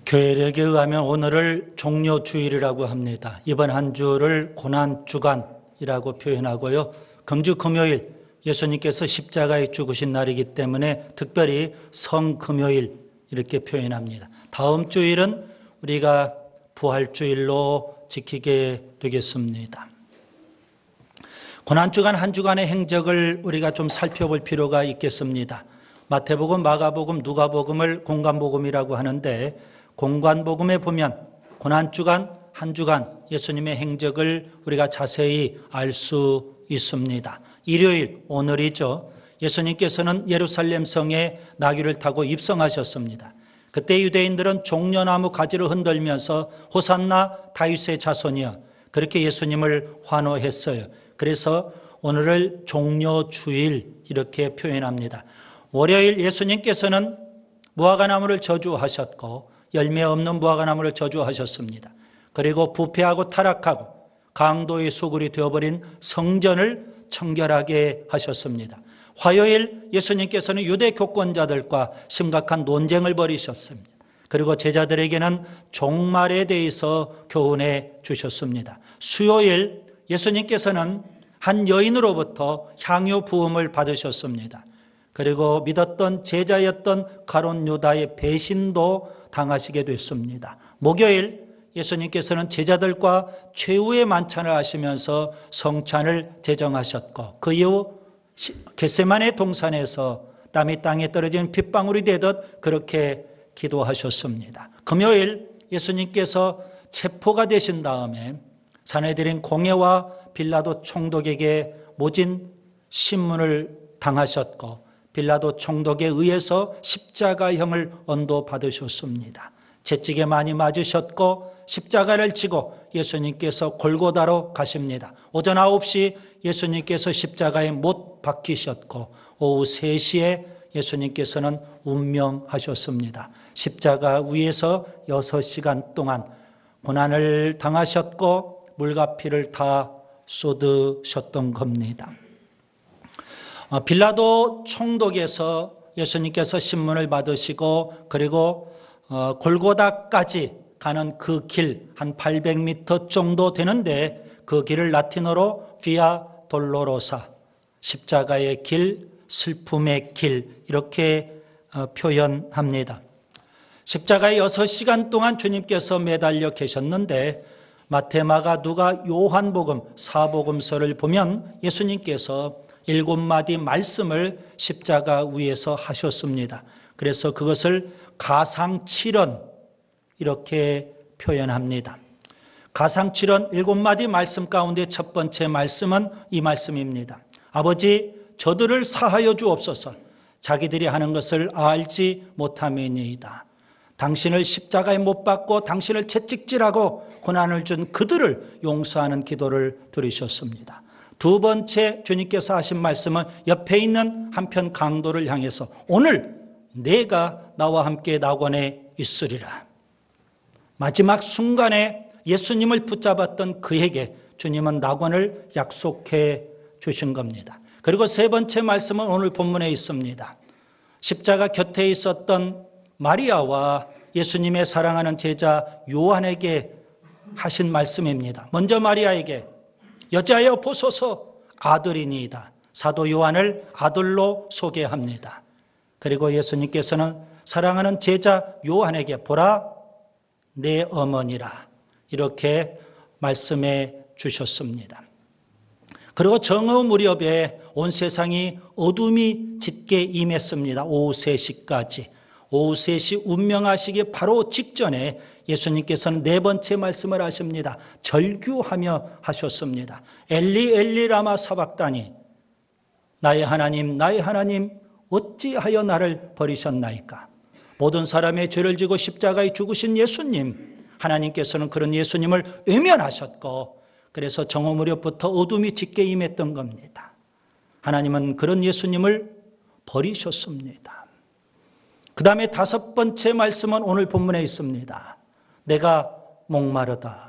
교회력에 의하면 오늘을 종료주일이라고 합니다. 이번 한 주를 고난주간이라고 표현하고요. 금주 금요일 예수님께서 십자가에 죽으신 날이기 때문에 특별히 성금요일 이렇게 표현합니다. 다음 주일은 우리가 부활주일로 지키게 되겠습니다. 고난주간 한 주간의 행적을 우리가 좀 살펴볼 필요가 있겠습니다. 마태복음, 마가복음, 누가복음을 공관복음이라고 하는데 공관복음에 보면 고난주간 한 주간 예수님의 행적을 우리가 자세히 알 수 있습니다. 일요일 오늘이죠. 예수님께서는 예루살렘 성에 나귀를 타고 입성하셨습니다. 그때 유대인들은 종려나무 가지를 흔들면서 호산나 다윗의 자손이여 그렇게 예수님을 환호했어요. 그래서 오늘을 종려주일 이렇게 표현합니다. 월요일 예수님께서는 무화과나무를 저주하셨고 열매 없는 무화과나무를 저주하셨습니다. 그리고 부패하고 타락하고 강도의 소굴이 되어버린 성전을 청결하게 하셨습니다. 화요일 예수님께서는 유대 교권자들과 심각한 논쟁을 벌이셨습니다. 그리고 제자들에게는 종말에 대해서 교훈해 주셨습니다. 수요일 예수님께서는 한 여인으로부터 향유 부음을 받으셨습니다. 그리고 믿었던 제자였던 가룟 유다의 배신도 당하시게 됐습니다. 목요일 예수님께서는 제자들과 최후의 만찬을 하시면서 성찬을 제정하셨고 그 이후 겟세마네 동산에서 땀이 땅에 떨어지는 빗방울이 되듯 그렇게 기도하셨습니다. 금요일 예수님께서 체포가 되신 다음에 산헤드린 공회와 빌라도 총독에게 모진 신문을 당하셨고 빌라도 총독에 의해서 십자가형을 언도받으셨습니다. 채찍에 많이 맞으셨고 십자가를 지고 예수님께서 골고다로 가십니다. 오전 9시 예수님께서 십자가에 못 박히셨고 오후 3시에 예수님께서는 운명하셨습니다. 십자가 위에서 6시간 동안 고난을 당하셨고 물과 피를 다 쏟으셨던 겁니다. 빌라도 총독에서 예수님께서 신문을 받으시고 그리고 골고다까지 가는 그 길 한 800m 정도 되는데 그 길을 라틴어로 비아 돌로로사 십자가의 길, 슬픔의 길 이렇게 표현합니다. 십자가에 6시간 동안 주님께서 매달려 계셨는데 마태, 마가, 누가, 요한복음, 사복음서를 보면 예수님께서 7마디 말씀을 십자가 위에서 하셨습니다. 그래서 그것을 가상칠언 이렇게 표현합니다. 가상칠언 7마디 말씀 가운데 첫 번째 말씀은 이 말씀입니다. 아버지 저들을 사하여 주옵소서. 자기들이 하는 것을 알지 못함이니이다. 당신을 십자가에 못 박고 당신을 채찍질하고 고난을 준 그들을 용서하는 기도를 드리셨습니다. 두 번째 주님께서 하신 말씀은 옆에 있는 한편 강도를 향해서 오늘 내가 나와 함께 낙원에 있으리라. 마지막 순간에 예수님을 붙잡았던 그에게 주님은 낙원을 약속해 주신 겁니다. 그리고 세 번째 말씀은 오늘 본문에 있습니다. 십자가 곁에 있었던 마리아와 예수님의 사랑하는 제자 요한에게 하신 말씀입니다. 먼저 마리아에게 여자여 보소서 아들이니이다. 사도 요한을 아들로 소개합니다. 그리고 예수님께서는 사랑하는 제자 요한에게 보라 내 어머니라 이렇게 말씀해 주셨습니다. 그리고 정오 무렵에 온 세상이 어둠이 짙게 임했습니다. 오후 3시까지. 오후 3시 운명하시기 바로 직전에 예수님께서는 네 번째 말씀을 하십니다. 절규하며 하셨습니다. 엘리 엘리 라마 사박다니 나의 하나님 어찌하여 나를 버리셨나이까. 모든 사람의 죄를 지고 십자가에 죽으신 예수님, 하나님께서는 그런 예수님을 외면하셨고 그래서 정오 무렵부터 어둠이 짙게 임했던 겁니다. 하나님은 그런 예수님을 버리셨습니다. 그 다음에 다섯 번째 말씀은 오늘 본문에 있습니다. 내가 목마르다.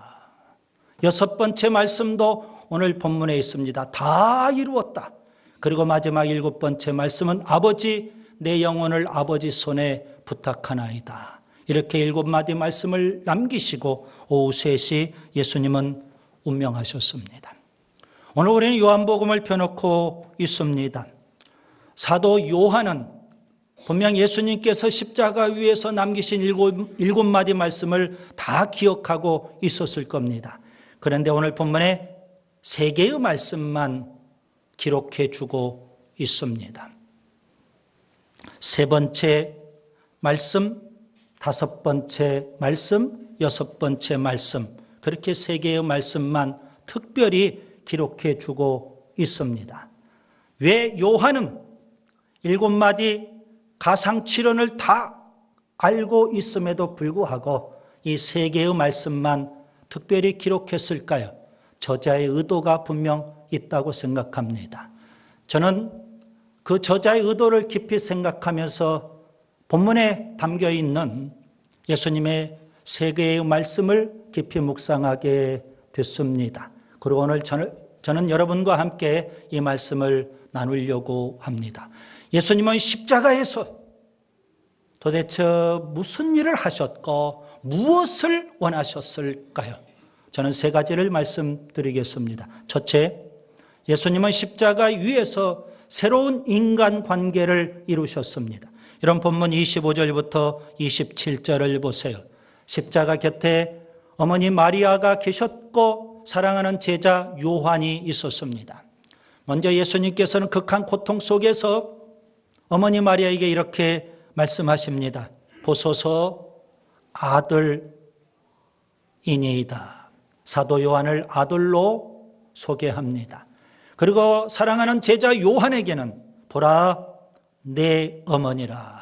여섯 번째 말씀도 오늘 본문에 있습니다. 다 이루었다. 그리고 마지막 일곱 번째 말씀은 아버지 내 영혼을 아버지 손에 부탁하나이다. 이렇게 7마디 말씀을 남기시고 오후 3시 예수님은 운명하셨습니다. 오늘 우리는 요한복음을 펴놓고 있습니다. 사도 요한은 분명 예수님께서 십자가 위에서 남기신 7마디 말씀을 다 기억하고 있었을 겁니다. 그런데 오늘 본문에 3개의 말씀만 기록해 주고 있습니다. 3번째 말씀, 5번째 말씀, 6번째 말씀, 그렇게 3개의 말씀만 특별히 기록해 주고 있습니다. 왜 요한은 7마디 가상칠언을 다 알고 있음에도 불구하고 이 3개의 말씀만 특별히 기록했을까요? 저자의 의도가 분명 있다고 생각합니다. 저는 그 저자의 의도를 깊이 생각하면서 본문에 담겨 있는 예수님의 3개의 말씀을 깊이 묵상하게 됐습니다. 그리고 오늘 저는 여러분과 함께 이 말씀을 나누려고 합니다. 예수님은 십자가에서 도대체 무슨 일을 하셨고 무엇을 원하셨을까요? 저는 3가지를 말씀드리겠습니다. 첫째, 예수님은 십자가 위에서 새로운 인간관계를 이루셨습니다. 이런 본문 25절부터 27절을 보세요. 십자가 곁에 어머니 마리아가 계셨고 사랑하는 제자 요한이 있었습니다. 먼저 예수님께서는 극한 고통 속에서 어머니 마리아에게 이렇게 말씀하십니다. 보소서 아들이니이다. 사도 요한을 아들로 소개합니다. 그리고 사랑하는 제자 요한에게는 보라 내 어머니라.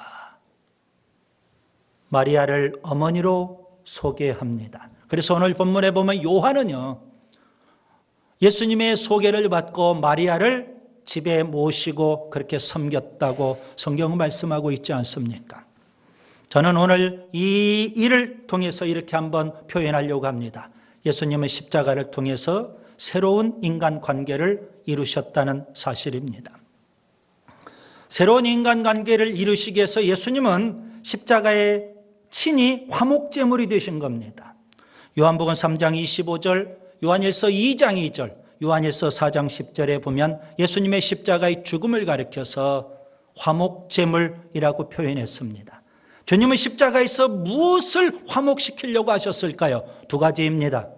마리아를 어머니로 소개합니다. 그래서 오늘 본문에 보면 요한은요, 예수님의 소개를 받고 마리아를 집에 모시고 그렇게 섬겼다고 성경은 말씀하고 있지 않습니까? 저는 오늘 이 일을 통해서 이렇게 한번 표현하려고 합니다. 예수님은 십자가를 통해서 새로운 인간관계를 이루셨다는 사실입니다. 새로운 인간관계를 이루시기 위해서 예수님은 십자가에 친히 화목제물이 되신 겁니다. 요한복음 3장 25절, 요한일서 2장 2절, 요한일서 4장 10절에 보면 예수님의 십자가의 죽음을 가리켜서 화목제물이라고 표현했습니다. 주님은 십자가에서 무엇을 화목시키려고 하셨을까요? 2가지입니다.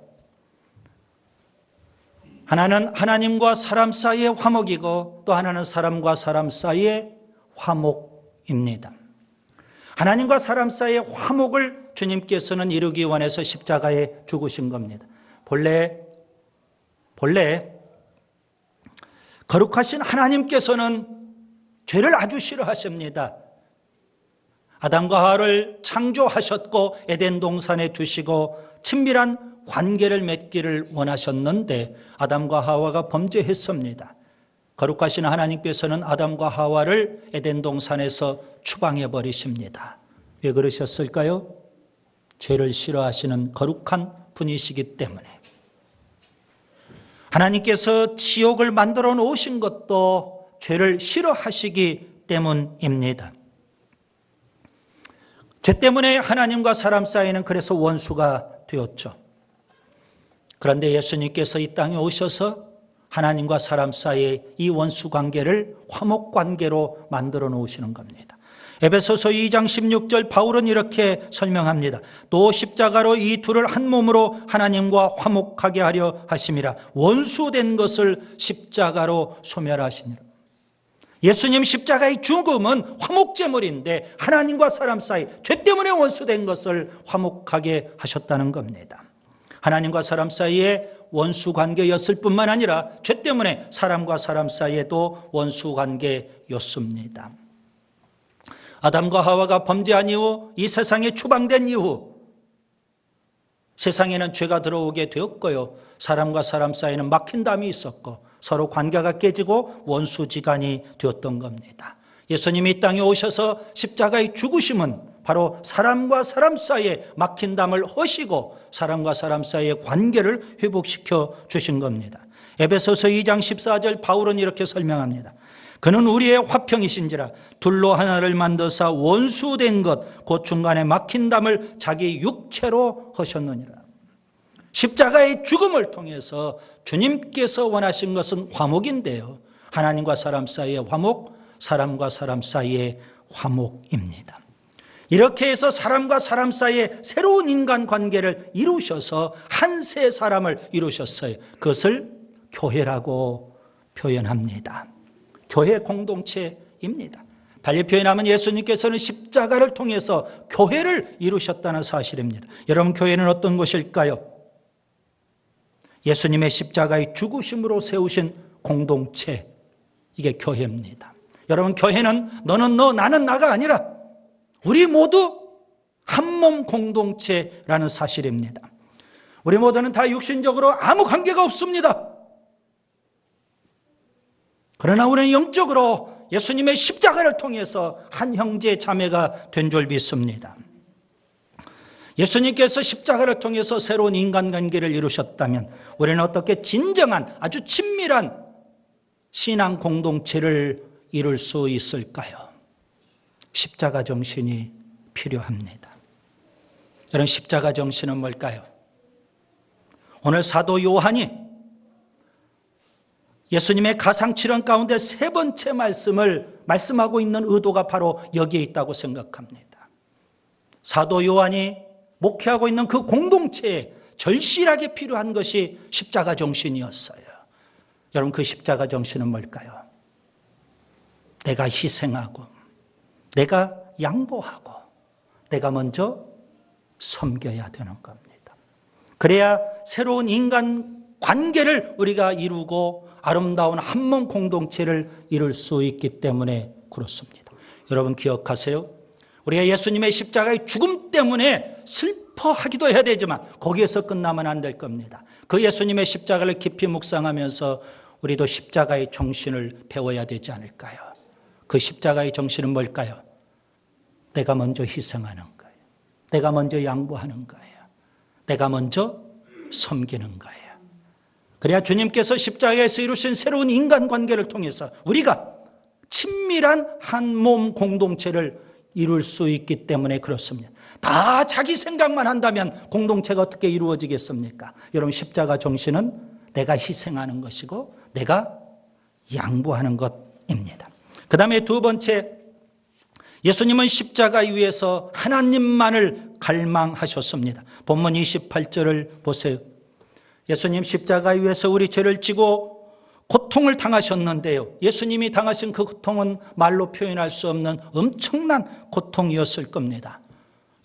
하나는 하나님과 사람 사이의 화목이고 또 하나는 사람과 사람 사이의 화목입니다. 하나님과 사람 사이의 화목을 주님께서는 이루기 원해서 십자가에 죽으신 겁니다. 본래 거룩하신 하나님께서는 죄를 아주 싫어하십니다. 아담과 하와를 창조하셨고 에덴 동산에 두시고 친밀한 관계를 맺기를 원하셨는데 아담과 하와가 범죄했습니다. 거룩하신 하나님께서는 아담과 하와를 에덴 동산에서 추방해 버리십니다. 왜 그러셨을까요? 죄를 싫어하시는 거룩한 분이시기 때문에. 하나님께서 지옥을 만들어 놓으신 것도 죄를 싫어하시기 때문입니다. 죄 때문에 하나님과 사람 사이는 그래서 원수가 되었죠. 그런데 예수님께서 이 땅에 오셔서 하나님과 사람 사이의 이 원수 관계를 화목 관계로 만들어 놓으시는 겁니다. 에베소서 2장 16절 바울은 이렇게 설명합니다. 또 십자가로 이 둘을 한 몸으로 하나님과 화목하게 하려 하심이라. 원수된 것을 십자가로 소멸하시니라. 예수님 십자가의 죽음은 화목제물인데 하나님과 사람 사이 죄 때문에 원수된 것을 화목하게 하셨다는 겁니다. 하나님과 사람 사이에 원수 관계였을 뿐만 아니라 죄 때문에 사람과 사람 사이에도 원수 관계였습니다. 아담과 하와가 범죄한 이후 이 세상에 추방된 이후 세상에는 죄가 들어오게 되었고요. 사람과 사람 사이에는 막힌 담이 있었고 서로 관계가 깨지고 원수지간이 되었던 겁니다. 예수님이 이 땅에 오셔서 십자가의 죽으심은 바로 사람과 사람 사이에 막힌 담을 허시고 사람과 사람 사이의 관계를 회복시켜 주신 겁니다. 에베소서 2장 14절 바울은 이렇게 설명합니다. 그는 우리의 화평이신지라 둘로 하나를 만드사 원수된 것 곧 중간에 막힌 담을 자기 육체로 하셨느니라. 십자가의 죽음을 통해서 주님께서 원하신 것은 화목인데요, 하나님과 사람 사이의 화목, 사람과 사람 사이의 화목입니다. 이렇게 해서 사람과 사람 사이에 새로운 인간관계를 이루셔서 한 세 사람을 이루셨어요. 그것을 교회라고 표현합니다. 교회 공동체입니다. 달리 표현하면 예수님께서는 십자가를 통해서 교회를 이루셨다는 사실입니다. 여러분, 교회는 어떤 것일까요? 예수님의 십자가의 죽으심으로 세우신 공동체, 이게 교회입니다. 여러분, 교회는 너는 너, 나는 나가 아니라 우리 모두 한 몸 공동체라는 사실입니다. 우리 모두는 다 육신적으로 아무 관계가 없습니다. 그러나 우리는 영적으로 예수님의 십자가를 통해서 한 형제 자매가 된 줄 믿습니다. 예수님께서 십자가를 통해서 새로운 인간관계를 이루셨다면 우리는 어떻게 진정한 아주 친밀한 신앙 공동체를 이룰 수 있을까요? 십자가 정신이 필요합니다. 여러분, 십자가 정신은 뭘까요? 오늘 사도 요한이 예수님의 가상칠언 가운데 세 번째 말씀을 말씀하고 있는 의도가 바로 여기에 있다고 생각합니다. 사도 요한이 목회하고 있는 그 공동체에 절실하게 필요한 것이 십자가 정신이었어요. 여러분, 그 십자가 정신은 뭘까요? 내가 희생하고, 내가 양보하고, 내가 먼저 섬겨야 되는 겁니다. 그래야 새로운 인간 관계를 우리가 이루고 아름다운 한몸 공동체를 이룰 수 있기 때문에 그렇습니다. 여러분, 기억하세요. 우리가 예수님의 십자가의 죽음 때문에 슬퍼하기도 해야 되지만 거기에서 끝나면 안 될 겁니다. 그 예수님의 십자가를 깊이 묵상하면서 우리도 십자가의 정신을 배워야 되지 않을까요? 그 십자가의 정신은 뭘까요? 내가 먼저 희생하는 거예요. 내가 먼저 양보하는 거예요. 내가 먼저 섬기는 거예요. 그래야 주님께서 십자가에서 이루신 새로운 인간관계를 통해서 우리가 친밀한 한 몸 공동체를 이룰 수 있기 때문에 그렇습니다. 다 자기 생각만 한다면 공동체가 어떻게 이루어지겠습니까? 여러분, 십자가 정신은 내가 희생하는 것이고 내가 양보하는 것입니다. 그 다음에 두 번째, 예수님은 십자가 위에서 하나님만을 갈망하셨습니다. 본문 28절을 보세요. 예수님 십자가 위에서 우리 죄를 지고 고통을 당하셨는데요, 예수님이 당하신 그 고통은 말로 표현할 수 없는 엄청난 고통이었을 겁니다.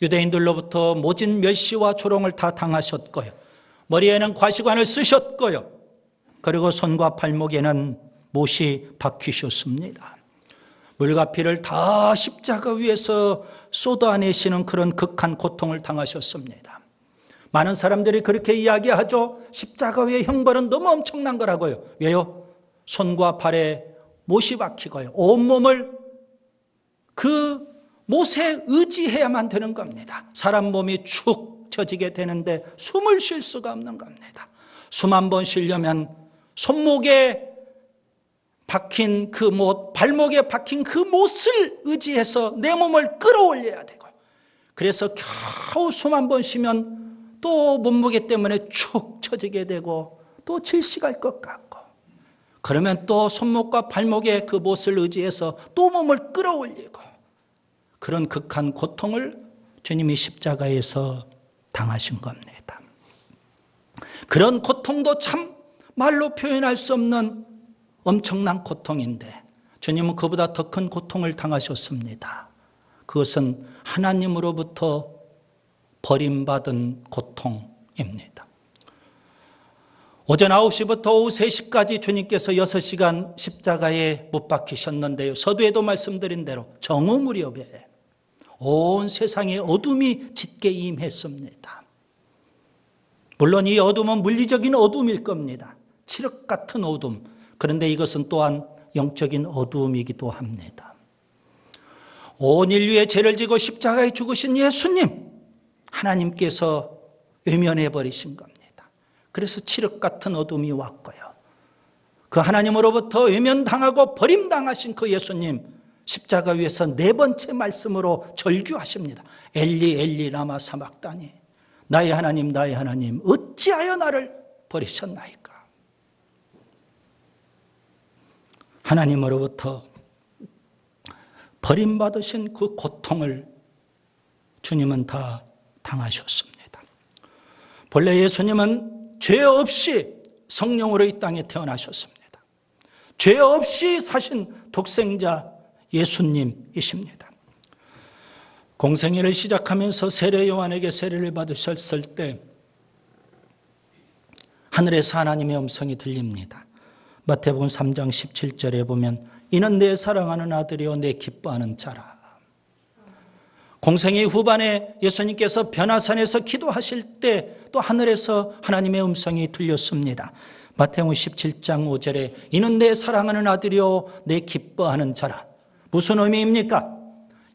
유대인들로부터 모진 멸시와 조롱을 다 당하셨고요, 머리에는 과시관을 쓰셨고요, 그리고 손과 발목에는 못이 박히셨습니다. 물과 피를 다 십자가 위에서 쏟아내시는 그런 극한 고통을 당하셨습니다. 많은 사람들이 그렇게 이야기하죠. 십자가 위의 형벌은 너무 엄청난 거라고요. 왜요? 손과 발에 못이 박히고요, 온몸을 그 못에 의지해야만 되는 겁니다. 사람 몸이 축 처지게 되는데 숨을 쉴 수가 없는 겁니다. 숨 한 번 쉬려면 손목에 박힌 그 못, 발목에 박힌 그 못을 의지해서 내 몸을 끌어올려야 되고, 그래서 겨우 숨 한 번 쉬면 또 몸무게 때문에 축 처지게 되고 또 질식할 것 같고, 그러면 또 손목과 발목에 그 못을 의지해서 또 몸을 끌어올리고, 그런 극한 고통을 주님이 십자가에서 당하신 겁니다. 그런 고통도 참 말로 표현할 수 없는 엄청난 고통인데 주님은 그보다 더 큰 고통을 당하셨습니다. 그것은 하나님으로부터 버림받은 고통입니다. 오전 9시부터 오후 3시까지 주님께서 6시간 십자가에 못 박히셨는데요, 서두에도 말씀드린 대로 정오 무렵에 온 세상에 어둠이 짙게 임했습니다. 물론 이 어둠은 물리적인 어둠일 겁니다. 칠흑 같은 어둠. 그런데 이것은 또한 영적인 어둠이기도 합니다. 온 인류의 죄를 지고 십자가에 죽으신 예수님, 하나님께서 외면해 버리신 겁니다. 그래서 칠흑 같은 어둠이 왔고요, 그 하나님으로부터 외면당하고 버림당하신 그 예수님, 십자가 위에서 네 번째 말씀으로 절규하십니다. 엘리 엘리 라마 사박다니, 나의 하나님 나의 하나님 어찌하여 나를 버리셨나이까. 하나님으로부터 버림받으신 그 고통을 주님은 다 당하셨습니다. 본래 예수님은 죄 없이 성령으로 이 땅에 태어나셨습니다. 죄 없이 사신 독생자 예수님이십니다. 공생애를 시작하면서 세례 요한에게 세례를 받으셨을 때 하늘에서 하나님의 음성이 들립니다. 마태복음 3장 17절에 보면 이는 내 사랑하는 아들이요 내 기뻐하는 자라. 공생애 후반에 예수님께서 변화산에서 기도하실 때 또 하늘에서 하나님의 음성이 들렸습니다. 마태복음 17장 5절에 이는 내 사랑하는 아들이요 내 기뻐하는 자라. 무슨 의미입니까?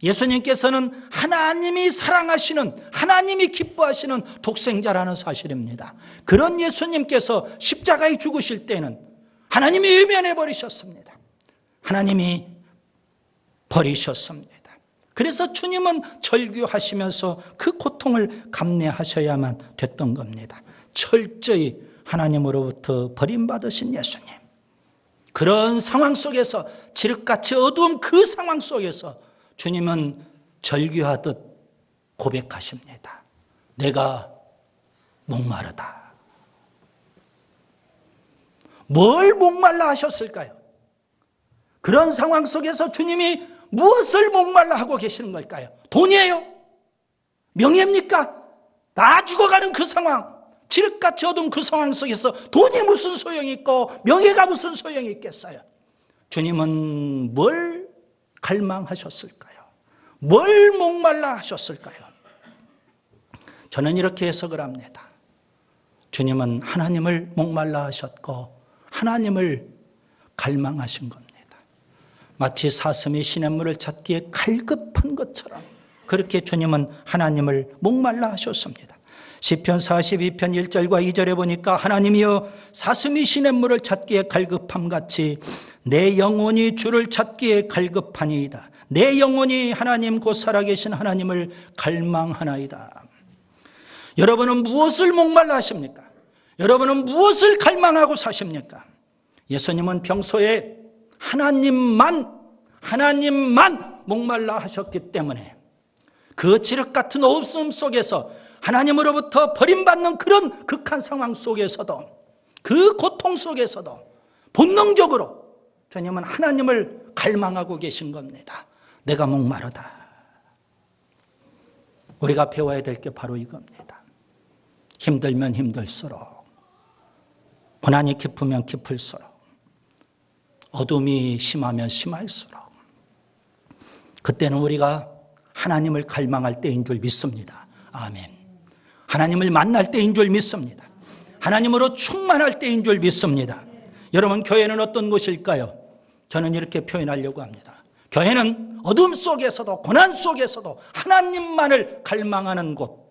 예수님께서는 하나님이 사랑하시는, 하나님이 기뻐하시는 독생자라는 사실입니다. 그런 예수님께서 십자가에 죽으실 때는 하나님이 외면해 버리셨습니다. 하나님이 버리셨습니다. 그래서 주님은 절규하시면서 그 고통을 감내하셔야만 됐던 겁니다. 철저히 하나님으로부터 버림받으신 예수님. 그런 상황 속에서, 지륵같이 어두운 그 상황 속에서 주님은 절규하듯 고백하십니다. 내가 목마르다. 뭘 목말라 하셨을까요? 그런 상황 속에서 주님이 무엇을 목말라 하고 계시는 걸까요? 돈이에요? 명예입니까? 다 죽어가는 그 상황, 지륵같이 어두운 그 상황 속에서 돈이 무슨 소용이 있고 명예가 무슨 소용이 있겠어요? 주님은 뭘 갈망하셨을까요? 뭘 목말라 하셨을까요? 저는 이렇게 해석을 합니다. 주님은 하나님을 목말라 하셨고 하나님을 갈망하신 겁니다. 마치 사슴이 시냇물을 찾기에 갈급한 것처럼 그렇게 주님은 하나님을 목말라 하셨습니다. 시편 42편 1절과 2절에 보니까 하나님이여 사슴이 시냇물을 찾기에 갈급함같이 내 영혼이 주를 찾기에 갈급하니이다. 내 영혼이 하나님 곧 살아계신 하나님을 갈망하나이다. 여러분은 무엇을 목말라 하십니까? 여러분은 무엇을 갈망하고 사십니까? 예수님은 평소에 하나님만 목말라 하셨기 때문에 그 지륵 같은 어둠 속에서 하나님으로부터 버림받는 그런 극한 상황 속에서도, 그 고통 속에서도 본능적으로 주님은 하나님을 갈망하고 계신 겁니다. 내가 목마르다. 우리가 배워야 될 게 바로 이겁니다. 힘들면 힘들수록, 고난이 깊으면 깊을수록, 어둠이 심하면 심할수록 그때는 우리가 하나님을 갈망할 때인 줄 믿습니다. 아멘. 하나님을 만날 때인 줄 믿습니다. 하나님으로 충만할 때인 줄 믿습니다. 여러분, 교회는 어떤 곳일까요? 저는 이렇게 표현하려고 합니다. 교회는 어둠 속에서도 고난 속에서도 하나님만을 갈망하는 곳,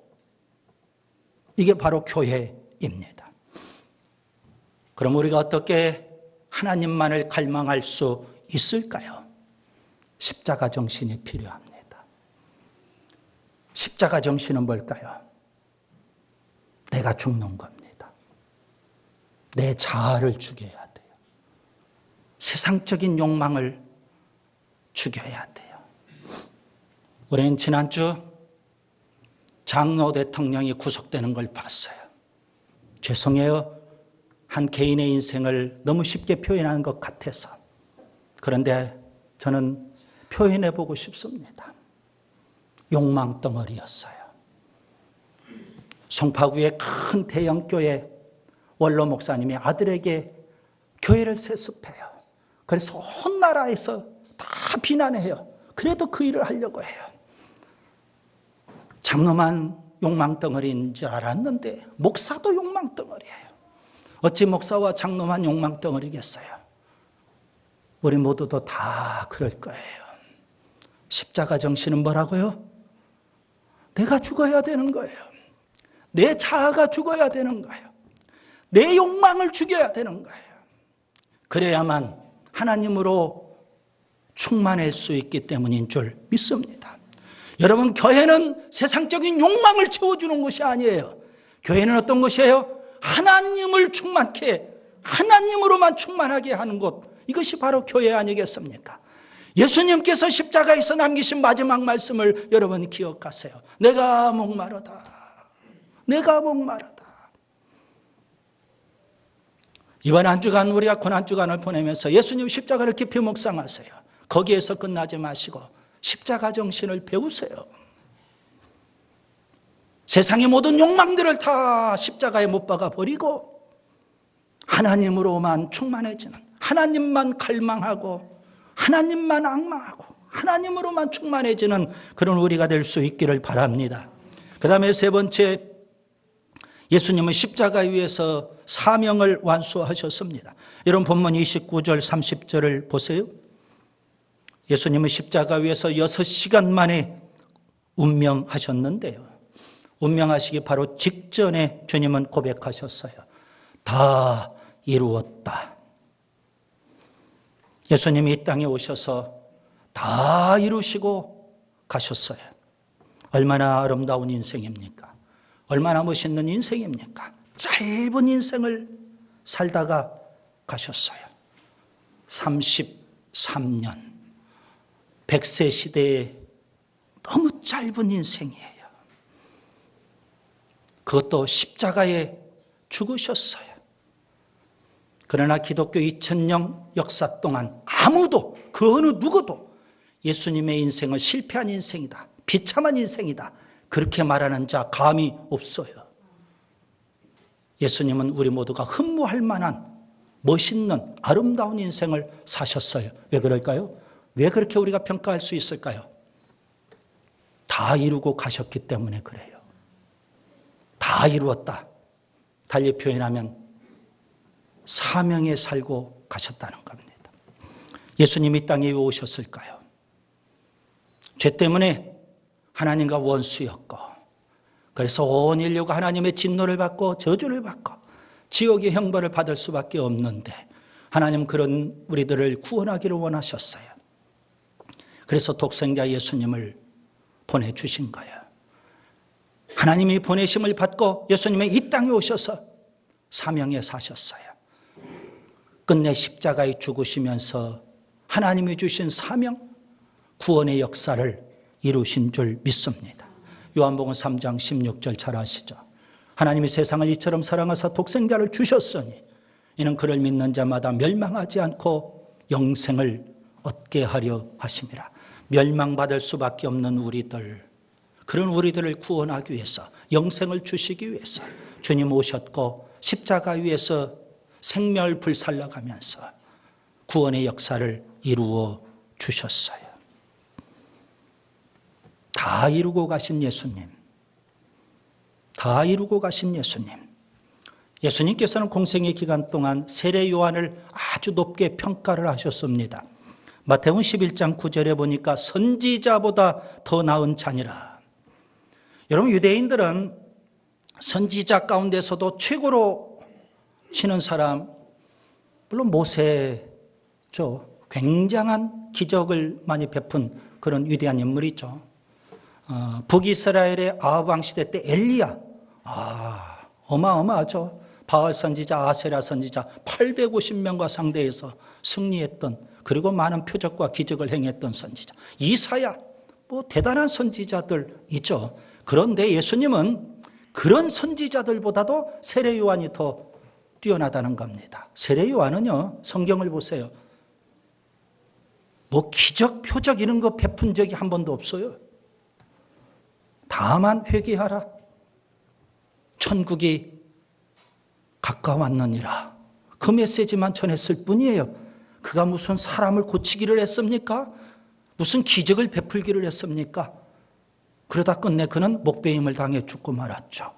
이게 바로 교회입니다. 그럼 우리가 어떻게 하나님만을 갈망할 수 있을까요? 십자가 정신이 필요합니다. 십자가 정신은 뭘까요? 내가 죽는 겁니다. 내 자아를 죽여야 돼요. 세상적인 욕망을 죽여야 돼요. 우리는 지난주 장로 대통령이 구속되는 걸 봤어요. 죄송해요. 한 개인의 인생을 너무 쉽게 표현하는 것 같아서. 그런데 저는 표현해보고 싶습니다. 욕망 덩어리였어요. 송파구의 큰 대형교회 원로 목사님이 아들에게 교회를 세습해요. 그래서 온 나라에서 다 비난해요. 그래도 그 일을 하려고 해요. 장로만 욕망 덩어리인 줄 알았는데 목사도 욕망 덩어리예요. 어찌 목사와 장로만 욕망 덩어리겠어요? 우리 모두도 다 그럴 거예요. 십자가 정신은 뭐라고요? 내가 죽어야 되는 거예요. 내 자아가 죽어야 되는 거예요. 내 욕망을 죽여야 되는 거예요. 그래야만 하나님으로 충만할 수 있기 때문인 줄 믿습니다. 여러분, 교회는 세상적인 욕망을 채워주는 것이 아니에요. 교회는 어떤 것이에요? 하나님을 충만케, 하나님으로만 충만하게 하는 것, 이것이 바로 교회 아니겠습니까? 예수님께서 십자가에서 남기신 마지막 말씀을 여러분이 기억하세요. 내가 목마르다. 내가 목마르다. 이번 한 주간 우리가 고난 주간을 보내면서 예수님 십자가를 깊이 묵상하세요. 거기에서 끝나지 마시고 십자가 정신을 배우세요. 세상의 모든 욕망들을 다 십자가에 못 박아 버리고 하나님으로만 충만해지는, 하나님만 갈망하고 하나님만 앙망하고 하나님으로만 충만해지는 그런 우리가 될 수 있기를 바랍니다. 그 다음에 세 번째, 예수님은 십자가 위에서 사명을 완수하셨습니다. 여러분 본문 29절 30절을 보세요. 예수님은 십자가 위에서 6시간 만에 운명하셨는데요. 운명하시기 바로 직전에 주님은 고백하셨어요. 다 이루었다. 예수님이 이 땅에 오셔서 다 이루시고 가셨어요. 얼마나 아름다운 인생입니까? 얼마나 멋있는 인생입니까? 짧은 인생을 살다가 가셨어요. 33년. 100세 시대에 너무 짧은 인생이에요. 그것도 십자가에 죽으셨어요. 그러나 기독교 2000년 역사 동안 아무도, 그 어느 누구도 예수님의 인생은 실패한 인생이다, 비참한 인생이다, 그렇게 말하는 자 감이 없어요. 예수님은 우리 모두가 흠모할 만한 멋있는 아름다운 인생을 사셨어요. 왜 그럴까요? 왜 그렇게 우리가 평가할 수 있을까요? 다 이루고 가셨기 때문에 그래요. 다 이루었다. 달리 표현하면 사명에 살고 가셨다는 겁니다. 예수님이 이 땅에 왜 오셨을까요? 죄 때문에 하나님과 원수였고, 그래서 온 인류가 하나님의 진노를 받고 저주를 받고 지옥의 형벌을 받을 수밖에 없는데 하나님 그런 우리들을 구원하기를 원하셨어요. 그래서 독생자 예수님을 보내주신 거예요. 하나님이 보내심을 받고 예수님이 이 땅에 오셔서 사명에 사셨어요. 끝내 십자가에 죽으시면서 하나님이 주신 사명, 구원의 역사를 이루신 줄 믿습니다. 요한복음 3장 16절 잘 아시죠? 하나님이 세상을 이처럼 사랑하사 독생자를 주셨으니 이는 그를 믿는 자마다 멸망하지 않고 영생을 얻게 하려 하심이라. 멸망받을 수밖에 없는 우리들, 그런 우리들을 구원하기 위해서, 영생을 주시기 위해서 주님 오셨고 십자가 위에서 생명을 불살라가면서 구원의 역사를 이루어 주셨어요. 다 이루고 가신 예수님, 다 이루고 가신 예수님. 예수님께서는 공생의 기간 동안 세례 요한을 아주 높게 평가를 하셨습니다. 마태복음 11장 9절에 보니까 선지자보다 더 나은 자니라. 여러분, 유대인들은 선지자 가운데서도 최고로 치는 사람, 물론 모세죠. 굉장한 기적을 많이 베푼 그런 위대한 인물이죠. 북이스라엘의 아합 왕 시대 때 엘리야, 어마어마하죠. 바알 선지자, 아세라 선지자 850명과 상대해서 승리했던, 그리고 많은 표적과 기적을 행했던 선지자. 이사야, 대단한 선지자들 있죠. 그런데 예수님은 그런 선지자들보다도 세례 요한이 더 뛰어나다는 겁니다. 세례 요한은요, 성경을 보세요. 기적, 표적 이런 거 베푼 적이 한 번도 없어요. 다만 회개하라. 천국이 가까웠느니라. 그 메시지만 전했을 뿐이에요. 그가 무슨 사람을 고치기를 했습니까? 무슨 기적을 베풀기를 했습니까? 그러다 끝내 그는 목배임을 당해 죽고 말았죠.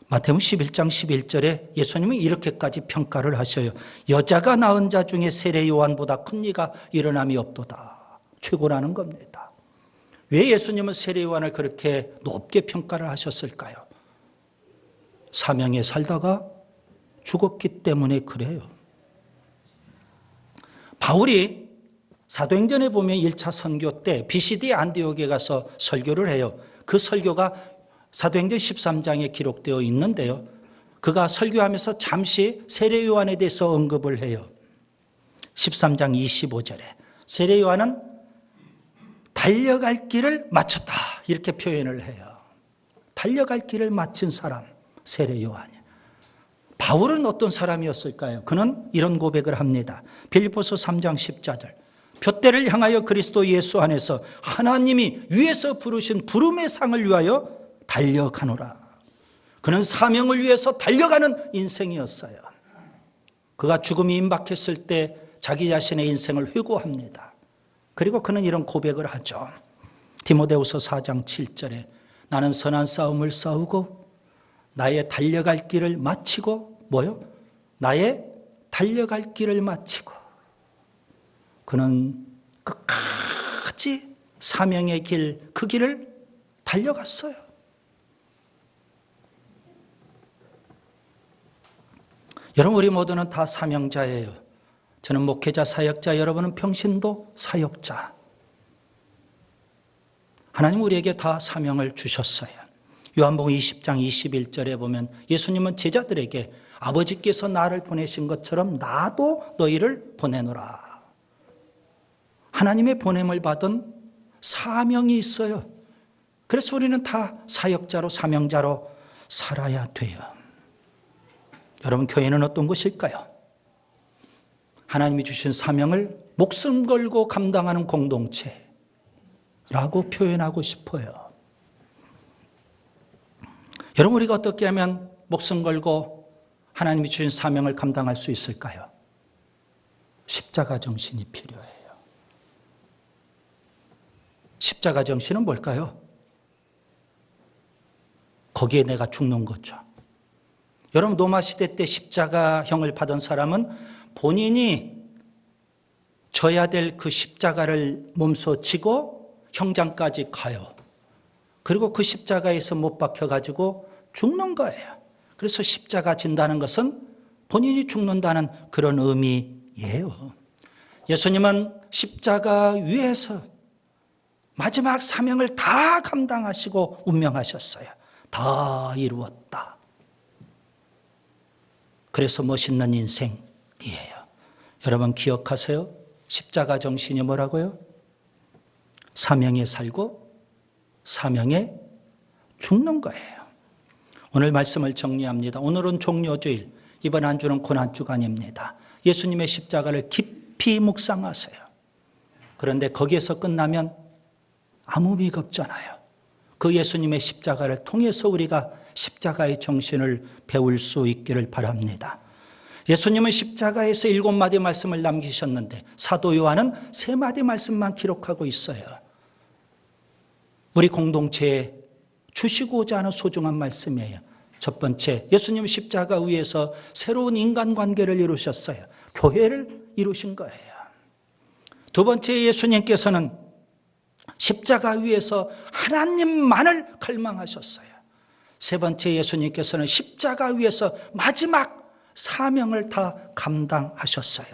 마태복음 11장 11절에 예수님은 이렇게까지 평가를 하셔요. 여자가 낳은 자 중에 세례 요한보다 큰 이가 일어남이 없도다. 최고라는 겁니다. 왜 예수님은 세례 요한을 그렇게 높게 평가를 하셨을까요? 사명에 살다가 죽었기 때문에 그래요. 바울이 사도행전에 보면 1차 선교 때 BCD 안디옥에 가서 설교를 해요. 그 설교가 사도행전 13장에 기록되어 있는데요. 그가 설교하면서 잠시 세례 요한에 대해서 언급을 해요. 13장 25절에 세례 요한은 달려갈 길을 마쳤다 이렇게 표현을 해요. 달려갈 길을 마친 사람 세례 요한이. 바울은 어떤 사람이었을까요? 그는 이런 고백을 합니다. 빌립보서 3장 10절 둯대를 향하여 그리스도 예수 안에서 하나님이 위에서 부르신 부름의 상을 위하여 달려가노라. 그는 사명을 위해서 달려가는 인생이었어요. 그가 죽음이 임박했을 때 자기 자신의 인생을 회고합니다. 그리고 그는 이런 고백을 하죠. 디모데후서 4장 7절에 나는 선한 싸움을 싸우고 나의 달려갈 길을 마치고 뭐요? 나의 달려갈 길을 마치고 그는 끝까지 사명의 길, 그 길을 달려갔어요. 여러분 우리 모두는 다 사명자예요. 저는 목회자, 사역자, 여러분은 평신도 사역자. 하나님 우리에게 다 사명을 주셨어요. 요한복음 20장 21절에 보면 예수님은 제자들에게 아버지께서 나를 보내신 것처럼 나도 너희를 보내노라. 하나님의 보냄을 받은 사명이 있어요. 그래서 우리는 다 사역자로 사명자로 살아야 돼요. 여러분 교회는 어떤 곳일까요? 하나님이 주신 사명을 목숨 걸고 감당하는 공동체라고 표현하고 싶어요. 여러분 우리가 어떻게 하면 목숨 걸고 하나님이 주신 사명을 감당할 수 있을까요? 십자가 정신이 필요해요. 십자가 정신은 뭘까요? 거기에 내가 죽는 거죠. 여러분 로마 시대 때 십자가형을 받은 사람은 본인이 져야 될 그 십자가를 몸소 지고 형장까지 가요. 그리고 그 십자가에서 못 박혀가지고 죽는 거예요. 그래서 십자가 진다는 것은 본인이 죽는다는 그런 의미예요. 예수님은 십자가 위에서 마지막 사명을 다 감당하시고 운명하셨어요. 다 이루었다. 그래서 멋있는 인생이에요. 여러분 기억하세요? 십자가 정신이 뭐라고요? 사명에 살고 사명에 죽는 거예요. 오늘 말씀을 정리합니다. 오늘은 종료주일, 이번 한 주는 고난주간입니다. 예수님의 십자가를 깊이 묵상하세요. 그런데 거기에서 끝나면 아무 의미가 없잖아요. 그 예수님의 십자가를 통해서 우리가 십자가의 정신을 배울 수 있기를 바랍니다. 예수님은 십자가에서 7마디 말씀을 남기셨는데 사도 요한은 3마디 말씀만 기록하고 있어요. 우리 공동체에 주시고자 하는 소중한 말씀이에요. 첫 번째, 예수님 십자가 위에서 새로운 인간관계를 이루셨어요. 교회를 이루신 거예요. 두 번째, 예수님께서는 십자가 위에서 하나님만을 갈망하셨어요. 세 번째, 예수님께서는 십자가 위에서 마지막 사명을 다 감당하셨어요.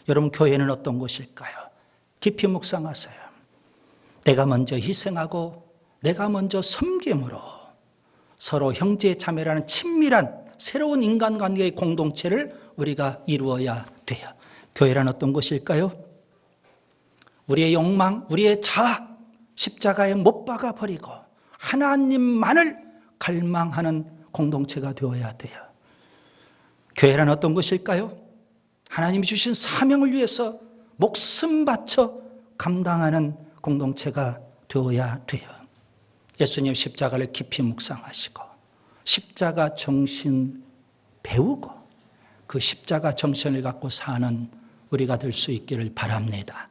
여러분 교회는 어떤 곳일까요? 깊이 묵상하세요. 내가 먼저 희생하고 내가 먼저 섬김으로 서로 형제 자매라는 친밀한 새로운 인간관계의 공동체를 우리가 이루어야 돼요. 교회란 어떤 곳일까요? 우리의 욕망, 우리의 자아 십자가에 못 박아버리고 하나님만을 갈망하는 공동체가 되어야 돼요. 교회란 어떤 것일까요? 하나님이 주신 사명을 위해서 목숨 바쳐 감당하는 공동체가 되어야 돼요. 예수님 십자가를 깊이 묵상하시고 십자가 정신 배우고 그 십자가 정신을 갖고 사는 우리가 될 수 있기를 바랍니다.